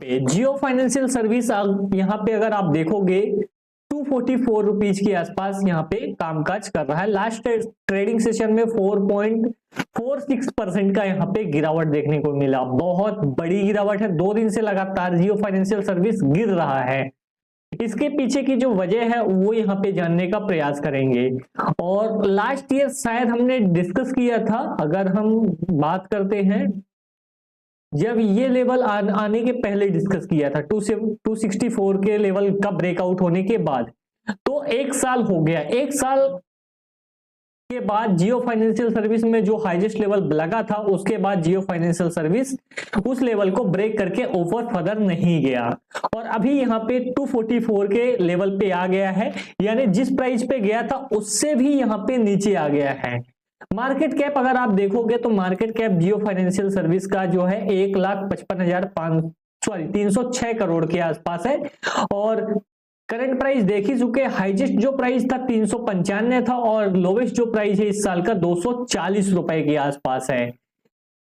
पे जियो financial service यहाँ पे अगर आप देखोगे 244 रुपीज के आसपास यहाँ पे कामकाज कर रहा है। लास्ट ट्रेडिंग सेशन में 4.46% का यहाँ पे गिरावट देखने को मिला। बहुत बड़ी गिरावट है, 2 दिन से लगातार जियो फाइनेंशियल सर्विस गिर रहा है। इसके पीछे की जो वजह है वो यहाँ पे जानने का प्रयास करेंगे। और लास्ट ईयर शायद हमने डिस्कस किया था, अगर हम बात करते हैं जब ये लेवल आने के पहले डिस्कस किया था 264 के लेवल का ब्रेकआउट होने के बाद, तो 1 साल हो गया। 1 साल के बाद जियो फाइनेंशियल सर्विस में जो हाईएस्ट लेवल लगा था उसके बाद जियो फाइनेंशियल सर्विस उस लेवल को ब्रेक करके ऊपर फर्दर नहीं गया और अभी यहाँ पे 244 के लेवल पे आ गया है, यानी जिस प्राइस पे गया था उससे भी यहाँ पे नीचे आ गया है। मार्केट कैप अगर आप देखोगे तो मार्केट कैप जियो फाइनेंशियल सर्विस का जो है 306 करोड़ के आसपास है और करंट प्राइस देख ही चुके। हाईएस्ट जो प्राइस था 395 था और लोवेस्ट जो प्राइस है इस साल का 240 रुपए के आसपास है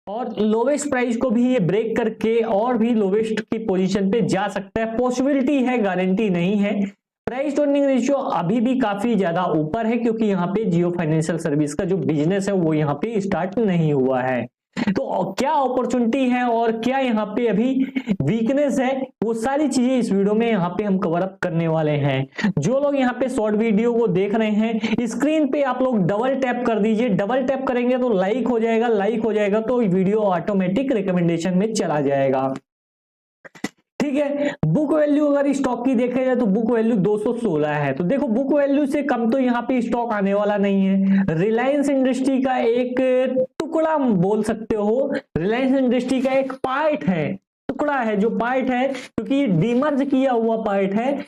और लोवेस्ट प्राइस को भी ये ब्रेक करके और भी लोवेस्ट की पोजीशन पे जा सकता है। पॉसिबिलिटी है, गारंटी नहीं है। प्राइस टू अर्निंग रेशियो अभी भी काफी ज्यादा ऊपर है क्योंकि यहाँ पे जियो फाइनेंशियल सर्विस का जो बिजनेस है वो यहाँ पे स्टार्ट नहीं हुआ है। तो क्या अपॉर्चुनिटी है और क्या यहाँ पे अभी वीकनेस है, वो सारी चीजें इस वीडियो में यहाँ पे हम कवर अप करने वाले हैं। जो लोग यहाँ पे शॉर्ट वीडियो को देख रहे हैं, स्क्रीन पे आप लोग डबल टैप कर दीजिए। डबल टैप करेंगे तो लाइक हो जाएगा, लाइक हो जाएगा तो वीडियो ऑटोमेटिक रिकमेंडेशन में चला जाएगा। ठीक है, बुक वैल्यू अगर स्टॉक की देखा जाए तो बुक वैल्यू 216 है। तो देखो बुक वैल्यू से कम तो यहाँ पे स्टॉक आने वाला नहीं है। रिलायंस इंडस्ट्री का एक टुकड़ा बोल सकते हो, रिलायंस इंडस्ट्री का एक पार्ट है, टुकड़ा है जो पार्ट है क्योंकि ये डीमर्ज किया हुआ पार्ट है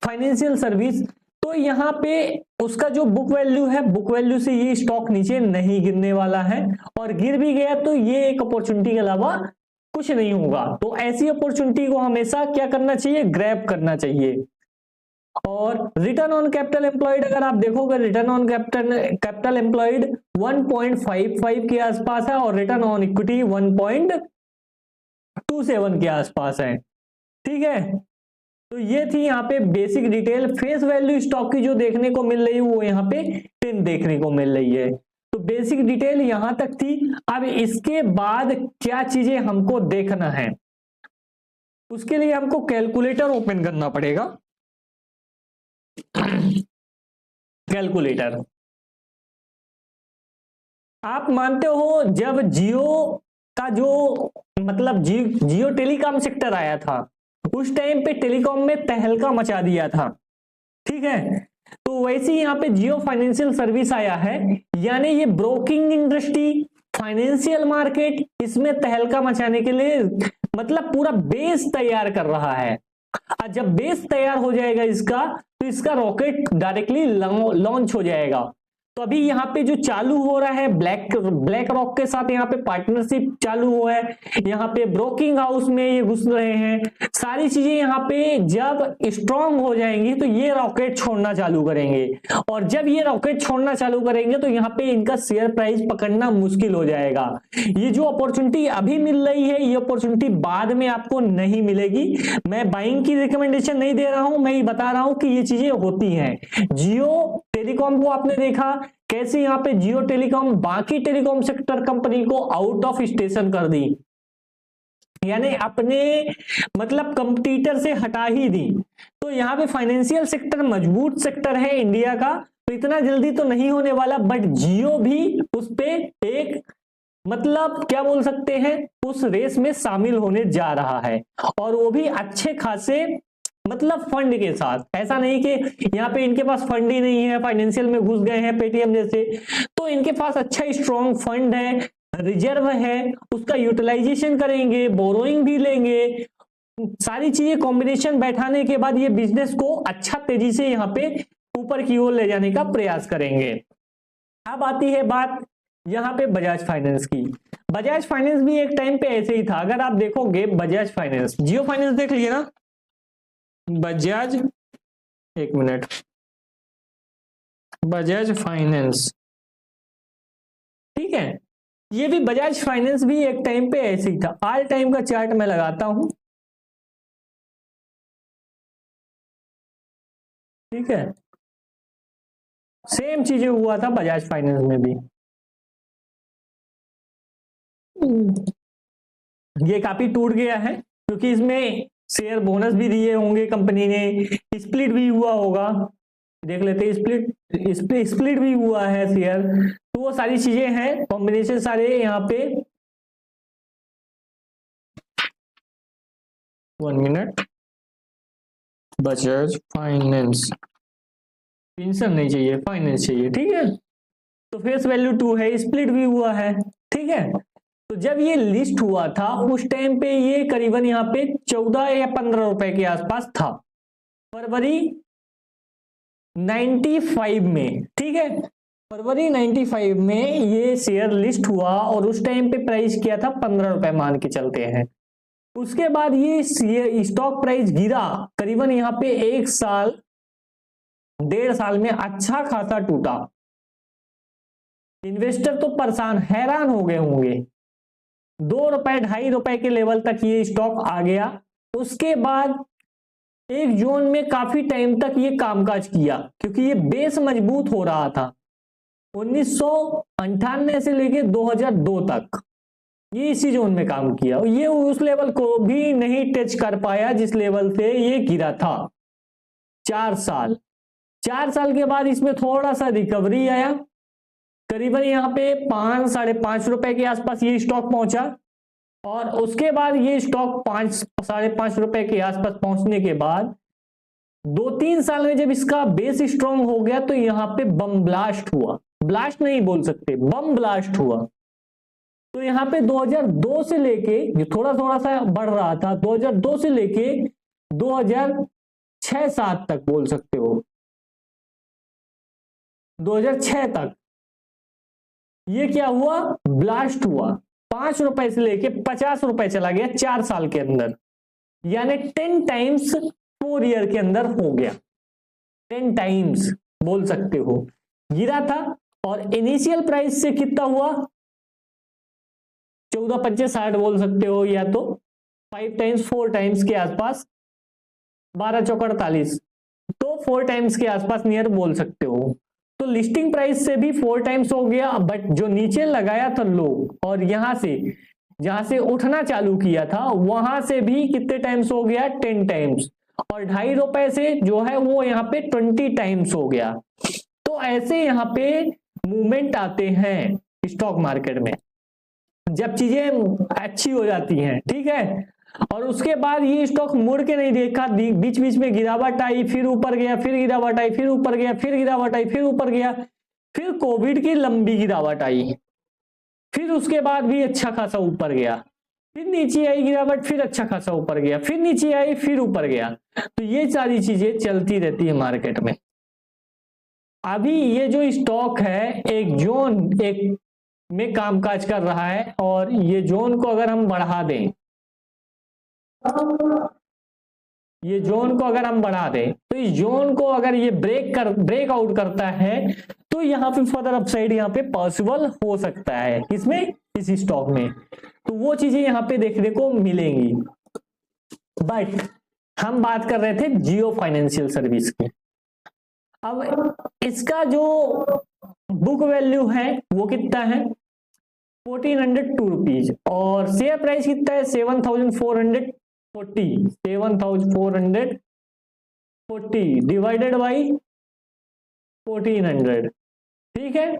फाइनेंशियल सर्विस। तो यहाँ पे उसका जो बुक वैल्यू है, बुक वैल्यू से ये स्टॉक नीचे नहीं गिरने वाला है और गिर भी गया तो ये एक अपॉर्चुनिटी के अलावा कुछ नहीं होगा। तो ऐसी अपॉर्चुनिटी को हमेशा क्या करना चाहिए, ग्रैब करना चाहिए। और रिटर्न ऑन कैपिटल एम्प्लॉयड अगर आप देखोगे, रिटर्न ऑन कैपिटल एम्प्लॉयड 1.55 के आसपास है और रिटर्न ऑन इक्विटी 1.27 के आसपास है। ठीक है, तो ये थी यहाँ पे basic detail. Face value stock की जो देखने को मिल रही है वो यहाँ पे 10 देखने को मिल रही है। तो बेसिक डिटेल यहां तक थी। अब इसके बाद क्या चीजें हमको देखना है, उसके लिए हमको कैलकुलेटर ओपन करना पड़ेगा। कैलकुलेटर आप मानते हो जब जियो का जो मतलब जियो टेलीकॉम सेक्टर आया था उस टाइम पे टेलीकॉम में तहलका मचा दिया था। ठीक है, तो वैसे ही यहाँ पे जियो फाइनेंशियल सर्विस आया है, यानी ये ब्रोकिंग इंडस्ट्री, फाइनेंशियल मार्केट, इसमें तहलका मचाने के लिए मतलब पूरा बेस तैयार कर रहा है। और जब बेस तैयार हो जाएगा इसका तो इसका रॉकेट डायरेक्टली लॉन्च हो जाएगा। तो अभी यहाँ पे जो चालू हो रहा है ब्लैक रॉक के साथ यहाँ पे पार्टनरशिप चालू हुआ है, यहाँ पे ब्रोकिंग हाउस में ये घुस रहे हैं। सारी चीजें यहाँ पे जब स्ट्रांग हो जाएंगी तो ये रॉकेट छोड़ना चालू करेंगे और जब ये रॉकेट छोड़ना चालू करेंगे तो यहाँ पे इनका शेयर प्राइस पकड़ना मुश्किल हो जाएगा। ये जो अपॉर्चुनिटी अभी मिल रही है ये अपॉर्चुनिटी बाद में आपको नहीं मिलेगी। मैं बाइंग की रिकमेंडेशन नहीं दे रहा हूं, मैं ये बता रहा हूं कि ये चीजें होती हैं। जियो टेलीकॉम को आपने देखा कैसे यहाँ पे जियो टेलीकॉम बाकी टेलीकॉम सेक्टर कंपनी को आउट ऑफ स्टेशन कर दी, यानी अपने मतलब कंपटीटर से हटा ही दी। तो यहाँ पे फाइनेंशियल सेक्टर मजबूत सेक्टर है इंडिया का, तो इतना जल्दी तो नहीं होने वाला, बट जियो भी उस पे एक मतलब क्या बोल सकते हैं उस रेस में शामिल होने जा रहा है और वो भी अच्छे खासे मतलब फंड के साथ। ऐसा नहीं कि यहाँ पे इनके पास फंड ही नहीं है, फाइनेंशियल में घुस गए हैं पेटीएम जैसे, तो इनके पास अच्छा स्ट्रॉन्ग फंड है, रिजर्व है, उसका यूटिलाइजेशन करेंगे, बोरोइंग भी लेंगे, सारी चीजें कॉम्बिनेशन बैठाने के बाद ये बिजनेस को अच्छा तेजी से यहाँ पे ऊपर की ओर ले जाने का प्रयास करेंगे। अब आती है बात यहाँ पे बजाज फाइनेंस की। बजाज फाइनेंस भी एक टाइम पे ऐसे ही था। अगर आप देखोगे बजाज फाइनेंस, जियो फाइनेंस देख लीजिए ना, बजाज, एक मिनट, बजाज फाइनेंस, ठीक है, ये भी बजाज फाइनेंस भी एक टाइम पे ऐसे ही था। ऑल टाइम का चार्ट मैं लगाता हूं, ठीक है, सेम चीजें हुआ था बजाज फाइनेंस में भी। ये काफी टूट गया है क्योंकि इसमें शेयर बोनस भी दिए होंगे कंपनी ने, स्प्लिट भी हुआ होगा, देख लेते हैं, स्प्लिट भी हुआ है शेयर, तो वो सारी चीजें हैं, कॉम्बिनेशन सारे यहाँ पे। 1 मिनट, बजाज फाइनेंस, पेंशन नहीं चाहिए, फाइनेंस चाहिए, ठीक है। तो फेस वैल्यू 2 है, स्प्लिट भी हुआ है, ठीक है। तो जब ये लिस्ट हुआ था उस टाइम पे ये करीबन यहाँ पे 14 या 15 रुपए के आसपास था, फरवरी 95 में, ठीक है। फरवरी 95 में ये शेयर लिस्ट हुआ और उस टाइम पे प्राइस किया था 15 रुपए मान के चलते हैं। उसके बाद ये स्टॉक प्राइस गिरा करीबन यहाँ पे 1 साल 1.5 साल में अच्छा खासा टूटा। इन्वेस्टर तो परेशान हैरान हो गए होंगे, 2 रुपए 2.5 रुपए के लेवल तक ये स्टॉक आ गया। उसके बाद एक जोन में काफी टाइम तक ये कामकाज किया क्योंकि ये बेस मजबूत हो रहा था। 1998 से लेके 2002 तक ये इसी जोन में काम किया, ये उस लेवल को भी नहीं टच कर पाया जिस लेवल से ये गिरा था। 4 साल के बाद इसमें थोड़ा सा रिकवरी आया, करीबन यहाँ पे 5 साढ़े 5 रुपए के आसपास ये स्टॉक पहुंचा और उसके बाद ये स्टॉक 5 साढ़े 5 रुपए के आसपास पहुंचने के बाद 2-3 साल में जब इसका बेस स्ट्रांग हो गया तो यहाँ पे बम ब्लास्ट हुआ, ब्लास्ट नहीं बोल सकते, बम ब्लास्ट हुआ। तो यहाँ पे 2002 से लेके जो थोड़ा थोड़ा सा बढ़ रहा था, 2002 से लेके 2006-7 तक बोल सकते हो, 2006 तक ये क्या हुआ, ब्लास्ट हुआ। 5 रुपए से लेके 50 रुपए चला गया 4 साल के अंदर, यानी 10 टाइम्स 4 ईयर के अंदर हो गया, 10 टाइम्स बोल सकते हो गिरा था। और इनिशियल प्राइस से कितना हुआ, 14-25-60 बोल सकते हो, या तो 5 टाइम्स 4 टाइम्स के आसपास, 12-4-48, तो 4 टाइम्स के आसपास नियर बोल सकते हो। तो लिस्टिंग प्राइस से भी 4 टाइम्स हो गया, बट जो नीचे लगाया था लो और यहां से जहां से उठना चालू किया था वहां से भी कितने टाइम्स हो गया, 10 टाइम्स, और 2.5 रुपए से जो है वो यहाँ पे 20 टाइम्स हो गया। तो ऐसे यहाँ पे मूवमेंट आते हैं स्टॉक मार्केट में जब चीजें अच्छी हो जाती हैं, ठीक है। और उसके बाद ये स्टॉक मुड़ के नहीं देखा, बीच बीच में गिरावट आई, फिर ऊपर गया, फिर गिरावट आई, फिर ऊपर गया, फिर गिरावट आई, फिर ऊपर गया, फिर कोविड की लंबी गिरावट आई, फिर उसके बाद भी अच्छा खासा ऊपर गया, फिर नीचे आई गिरावट, फिर अच्छा खासा ऊपर गया, फिर नीचे आई, फिर ऊपर गया। तो ये सारी चीजें चलती रहती है मार्केट में। अभी ये जो स्टॉक है एक जोन एक में कामकाज कर रहा है और ये जोन को अगर हम बढ़ा दें, ये जोन को अगर हम बढ़ा दें तो इस जोन को अगर ये ब्रेक आउट करता है तो यहाँ पे फर्दर अपसाइड यहाँ पे पॉसिबल हो सकता है, इसमें इस स्टॉक में, तो वो चीजें यहाँ पे देखने को मिलेंगी। बट हम बात कर रहे थे जियो फाइनेंशियल सर्विस की। अब इसका जो बुक वैल्यू है वो कितना है, 1402 रुपीज, और शेयर प्राइस कितना है, 7440 डिवाइडेड बाई 1400, ठीक है,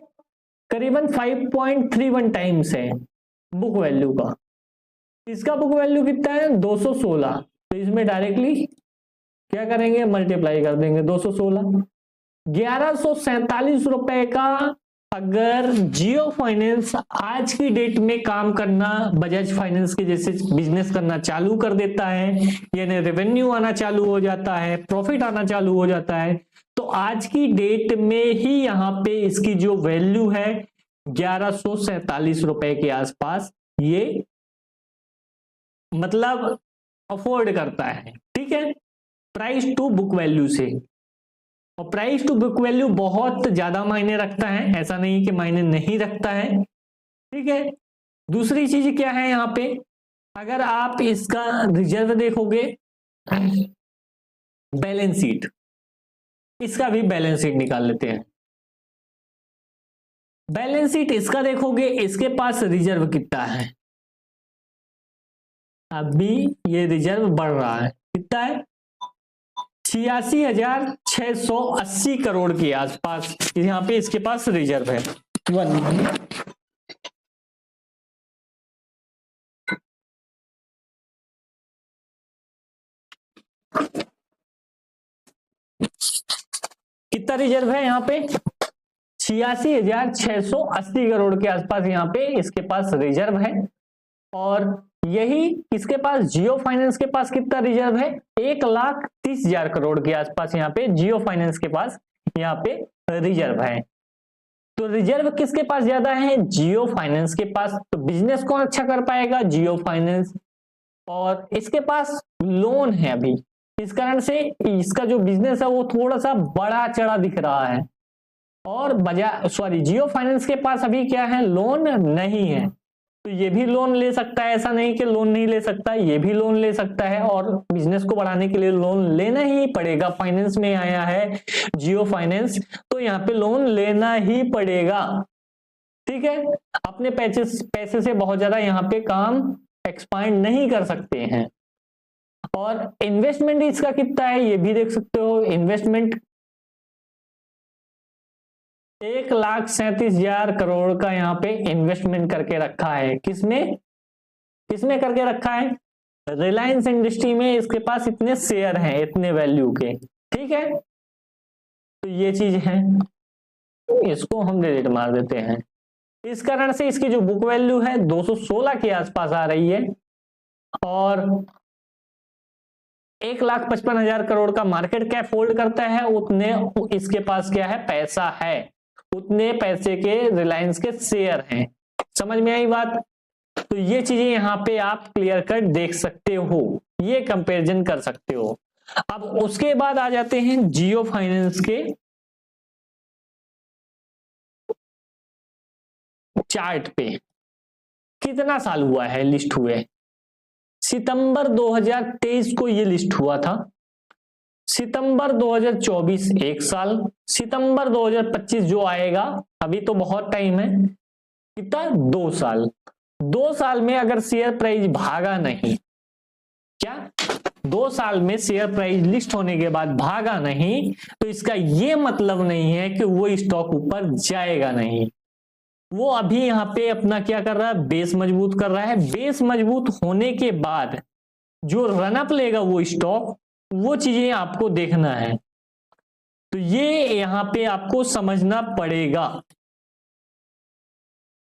करीबन 5.31 टाइम्स है बुक वैल्यू का। इसका बुक वैल्यू कितना है, 216, तो इसमें डायरेक्टली क्या करेंगे, मल्टीप्लाई कर देंगे, 216, 1147 रुपए का अगर जियो फाइनेंस आज की डेट में काम करना, बजाज फाइनेंस के जैसे बिजनेस करना चालू कर देता है, यानी रेवेन्यू आना चालू हो जाता है, प्रॉफिट आना चालू हो जाता है, तो आज की डेट में ही यहाँ पे इसकी जो वैल्यू है 1147 रुपए के आसपास ये मतलब अफोर्ड करता है, ठीक है, प्राइस टू बुक वैल्यू से। और प्राइस टू बुक वैल्यू बहुत ज्यादा मायने रखता है, ऐसा नहीं कि मायने नहीं रखता है, ठीक है। दूसरी चीज क्या है यहाँ पे, अगर आप इसका रिजर्व देखोगे, बैलेंस शीट, इसका भी बैलेंस शीट निकाल लेते हैं। बैलेंस शीट इसका देखोगे, इसके पास रिजर्व कितना है, अभी ये रिजर्व बढ़ रहा है, कितना है 86,680 करोड़ के आसपास यहाँ पे इसके पास रिजर्व है। कितना रिजर्व है यहाँ पे 86,680 करोड़ के आसपास यहाँ पे इसके पास रिजर्व है। और यही किसके पास, जियो फाइनेंस के पास कितना रिजर्व है 1,30,000 करोड़ के आसपास यहाँ पे जियो फाइनेंस के पास यहाँ पे रिजर्व है। तो रिजर्व किसके पास ज्यादा है, जियो फाइनेंस के पास। तो बिजनेस कौन अच्छा कर पाएगा, जियो फाइनेंस। और इसके पास लोन है अभी, इस कारण से इसका जो बिजनेस है वो थोड़ा सा बड़ा चढ़ा दिख रहा है। और जियो फाइनेंस के पास अभी क्या है, लोन नहीं है। तो ये भी लोन ले सकता है, ऐसा नहीं कि लोन नहीं ले सकता, ये भी लोन ले सकता है। और बिजनेस को बढ़ाने के लिए लोन लेना ही पड़ेगा, फाइनेंस में आया है जियो फाइनेंस, तो यहाँ पे लोन लेना ही पड़ेगा। ठीक है, अपने पैसे से बहुत ज्यादा यहाँ पे काम एक्सपांड नहीं कर सकते हैं। और इन्वेस्टमेंट इसका कितना है ये भी देख सकते हो, इन्वेस्टमेंट 1,37,000 करोड़ का यहाँ पे इन्वेस्टमेंट करके रखा है। किसमें करके रखा है, रिलायंस इंडस्ट्री में इसके पास इतने शेयर हैं, इतने वैल्यू के। ठीक है, तो ये चीज है, इसको हम डिलीट मार देते हैं। इस कारण से इसकी जो बुक वैल्यू है 216 के आसपास आ रही है। और 1,55,000 करोड़ का मार्केट कैप होल्ड करता है, उतने इसके पास क्या है, पैसा है, उतने पैसे के रिलायंस के शेयर हैं। समझ में आई बात। तो ये चीजें यहाँ पे आप क्लियर कट देख सकते हो, ये कंपैरिजन कर सकते हो। अब उसके बाद आ जाते हैं जियो फाइनेंस के चार्ट पे। कितना साल हुआ है लिस्ट हुए, सितंबर 2023 को ये लिस्ट हुआ था, सितंबर 2024 1 साल, सितंबर 2025 जो आएगा, अभी तो बहुत टाइम है, कितना 2 साल। 2 साल में अगर शेयर प्राइस भागा नहीं, क्या 2 साल में शेयर प्राइस लिस्ट होने के बाद भागा नहीं, तो इसका ये मतलब नहीं है कि वो स्टॉक ऊपर जाएगा नहीं। वो अभी यहाँ पे अपना क्या कर रहा है, बेस मजबूत कर रहा है। बेस मजबूत होने के बाद जो रनअप लेगा वो स्टॉक, वो चीजें आपको देखना है। तो ये यहाँ पे आपको समझना पड़ेगा।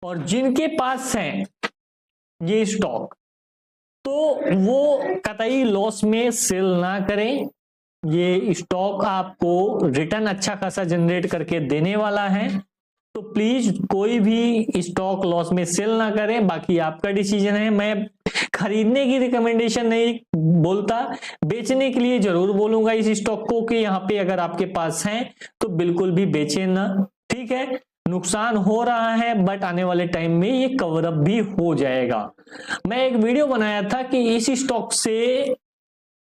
और जिनके पास है ये स्टॉक, तो वो कतई लॉस में सेल ना करें। ये स्टॉक आपको रिटर्न अच्छा खासा जनरेट करके देने वाला है, तो प्लीज कोई भी स्टॉक लॉस में सेल ना करें। बाकी आपका डिसीजन है, मैं खरीदने की रिकमेंडेशन नहीं बोलता, बेचने के लिए जरूर बोलूंगा इस स्टॉक को कि यहाँ पे अगर आपके पास है तो बिल्कुल भी बेचे ना। ठीक है, नुकसान हो रहा है, बट आने वाले टाइम में ये कवर अप भी हो जाएगा। मैं एक वीडियो बनाया था कि इस स्टॉक से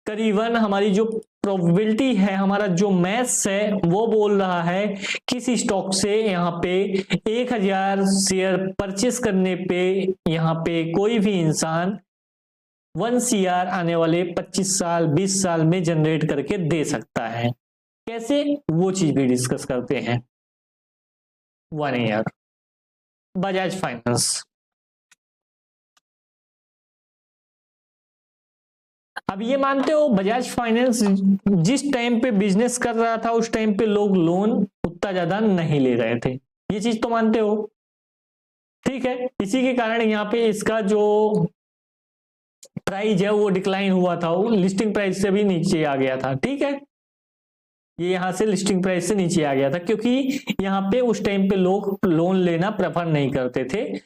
करीबन हमारी जो प्रोबेबिलिटी है, हमारा जो मैथ्स है, वो बोल रहा है किस स्टॉक से यहाँ पे 1,000 शेयर परचेस करने पे यहाँ पे कोई भी इंसान 1 CR आने वाले 25 साल 20 साल में जनरेट करके दे सकता है। कैसे, वो चीज भी डिस्कस करते हैं। 1 ईयर बजाज फाइनेंस, अब ये मानते हो बजाज फाइनेंस जिस टाइम पे बिजनेस कर रहा था उस टाइम पे लोग लोन उतना ज्यादा नहीं ले रहे थे, ये चीज तो मानते हो। ठीक है, इसी के कारण यहाँ पे इसका जो प्राइस है वो डिक्लाइन हुआ था, वो लिस्टिंग प्राइस से भी नीचे आ गया था। ठीक है, ये यहां से लिस्टिंग प्राइस से नीचे आ गया था, क्योंकि यहाँ पे उस टाइम पे लोग लोन लेना प्रेफर नहीं करते थे।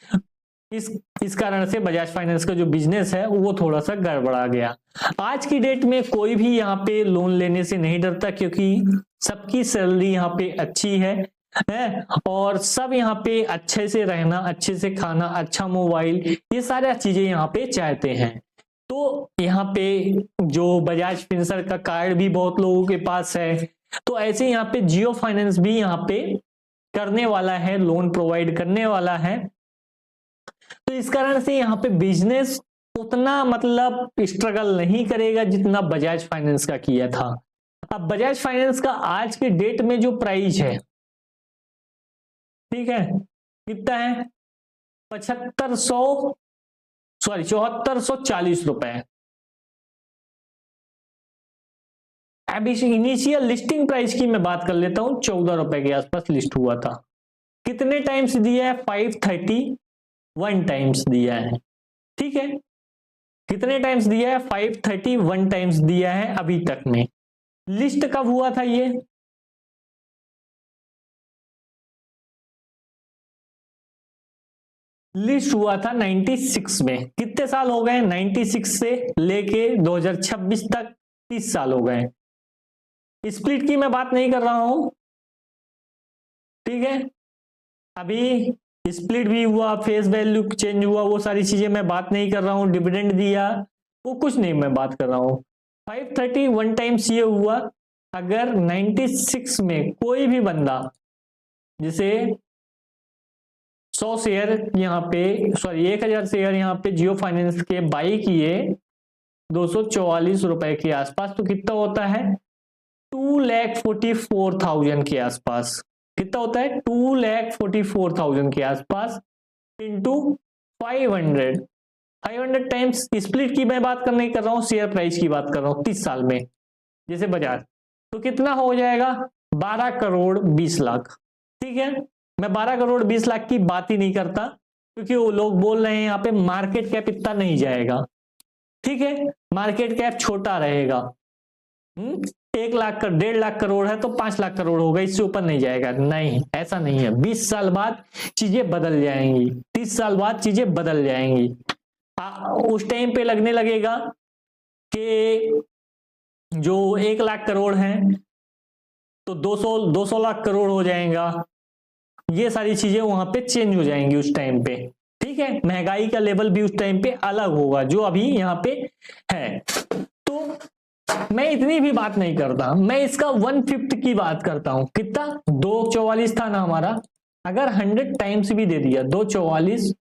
इस कारण से बजाज फाइनेंस का जो बिजनेस है वो थोड़ा सा गड़बड़ा गया। आज की डेट में कोई भी यहाँ पे लोन लेने से नहीं डरता, क्योंकि सबकी सैलरी यहाँ पे अच्छी है और सब यहाँ पे अच्छे से रहना, अच्छे से खाना, अच्छा मोबाइल, ये सारी चीजें यहाँ पे चाहते हैं। तो यहाँ पे जो बजाज फिनसर्व का कार्ड भी बहुत लोगों के पास है, तो ऐसे यहाँ पे जियो फाइनेंस भी यहाँ पे करने वाला है, लोन प्रोवाइड करने वाला है। तो इस कारण से यहाँ पे बिजनेस उतना मतलब स्ट्रगल नहीं करेगा जितना बजाज फाइनेंस का किया था। अब बजाज फाइनेंस का आज के डेट में जो प्राइस है, ठीक है, कितना है, 7440 रुपए। अब इस इनिशियल लिस्टिंग प्राइस की मैं बात कर लेता हूं, 14 रुपए के आसपास लिस्ट हुआ था। कितने टाइम्स दिया है, 531 टाइम्स दिया है। ठीक है, कितने टाइम्स दिया है, 531 टाइम्स दिया है अभी तक में। लिस्ट कब हुआ था ये, लिस्ट हुआ था 96 में। कितने साल हो गए, 96 से लेके 2026 तक 30 साल हो गए। स्प्लिट की मैं बात नहीं कर रहा हूं, ठीक है, अभी स्प्लिट भी हुआ, फेस वैल्यू चेंज हुआ, वो सारी चीजें मैं बात नहीं कर रहा हूं, डिविडेंड दिया, वो कुछ नहीं मैं बात कर रहा हूं। 531 टाइम्स ये हुआ। अगर 96 में कोई भी बंदा जैसे 100 शेयर यहाँ पे, सॉरी 1000 शेयर यहाँ पे जियो फाइनेंस के बाई किए 244 रुपए के आसपास, तो कितना होता है, 2,44,000 के आसपास। कितना होता है, 2,44,000 के आसपास इंटू 500 टाइम्स। स्प्लिट की मैं बात नहीं कर रहा हूं, शेयर प्राइस की बात कर रहा हूं 30 साल में, जैसे बजाज, तो कितना हो जाएगा, 12 करोड़ 20 लाख। ठीक है, मैं 12 करोड़ 20 लाख की बात ही नहीं करता, क्योंकि वो लोग बोल रहे हैं यहाँ पे मार्केट कैप इतना नहीं जाएगा। ठीक है, मार्केट कैप छोटा रहेगा। 1 लाख का 1.5 लाख करोड़ है तो 5 लाख करोड़ होगा, इससे ऊपर नहीं जाएगा। नहीं, ऐसा नहीं है। 20 साल बाद चीजें बदल जाएंगी, 30 साल बाद चीजें बदल जाएंगी। उस टाइम पे लगने लगेगा कि जो 1 लाख करोड़ है तो 200 लाख करोड़ हो जाएगा। ये सारी चीजें वहां पे चेंज हो जाएंगी उस टाइम पे। ठीक है, महंगाई का लेवल भी उस टाइम पे अलग होगा जो अभी यहाँ पे है। तो मैं इतनी भी बात नहीं करता, मैं इसका 1/5 की बात करता हूं। कितना, 244 था ना हमारा, अगर 100 टाइम्स भी दे दिया, 244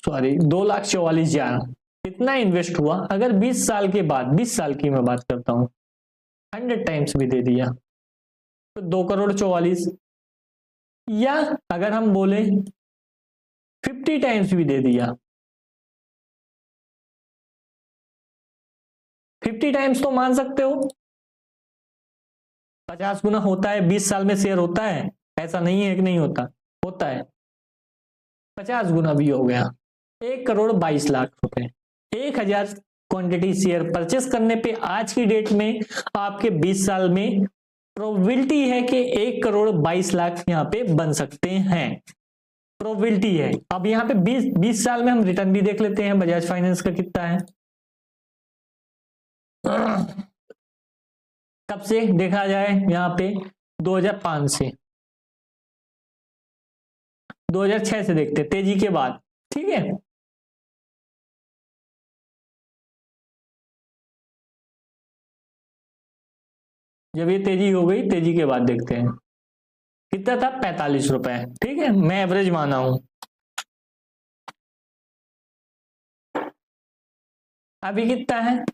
सॉरी 2,44,000 कितना इन्वेस्ट हुआ। अगर 20 साल के बाद, 20 साल की मैं बात करता हूं, 100 टाइम्स भी दे दिया तो 2,44,00,000, या अगर हम बोले 50 टाइम्स भी दे दिया, 50 टाइम्स तो मान सकते हो 50 गुना होता है। 20 साल में शेयर होता है, ऐसा नहीं है कि नहीं होता, होता है। 50 गुना भी हो गया, 1 करोड़ 22 लाख रुपए। 1000 क्वांटिटी शेयर परचेस करने पे आज की डेट में आपके 20 साल में प्रोबेबिलिटी है कि 1 करोड़ 22 लाख यहाँ पे बन सकते हैं, प्रोबेबिलिटी है। अब यहाँ पे 20 साल में हम रिटर्न भी देख लेते हैं बजाज फाइनेंस का कितना है। कब से देखा जाए, यहाँ पे 2005 से, 2006 से देखते, तेजी के बाद। ठीक है, जब ये तेजी हो गई, तेजी के बाद देखते हैं कितना था, 45 रुपए। ठीक है, मैं एवरेज माना हूं। अभी कितना है,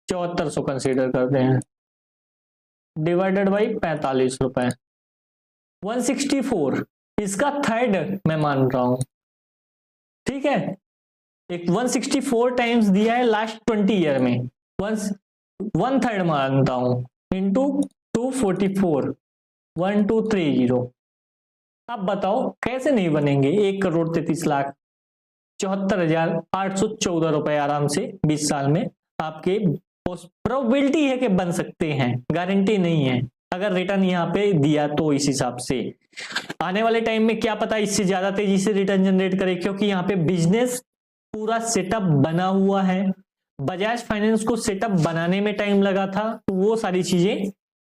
7400 कंसीडर करते हैं, डिवाइडेड बाई 45 रुपए, 164, इसका थर्ड मैं मान रहा हूं। ठीक है, एक 164 टाइम्स दिया है लास्ट 20 ईयर में, 1/3 मानता हूं, इंटू 244, 1230। अब बताओ कैसे नहीं बनेंगे 1 करोड़ 33 लाख 74,814 रुपए आराम से 20 साल में आपके। प्रोबेबिलिटी है कि बन सकते हैं, गारंटी नहीं है। अगर रिटर्न यहाँ पे दिया तो इस हिसाब से आने वाले टाइम में क्या पता इससे ज्यादा तेजी से रिटर्न जनरेट करे, क्योंकि यहाँ पे बिजनेस पूरा सेटअप बना हुआ है। बजाज फाइनेंस को सेटअप बनाने में टाइम लगा था, तो वो सारी चीजें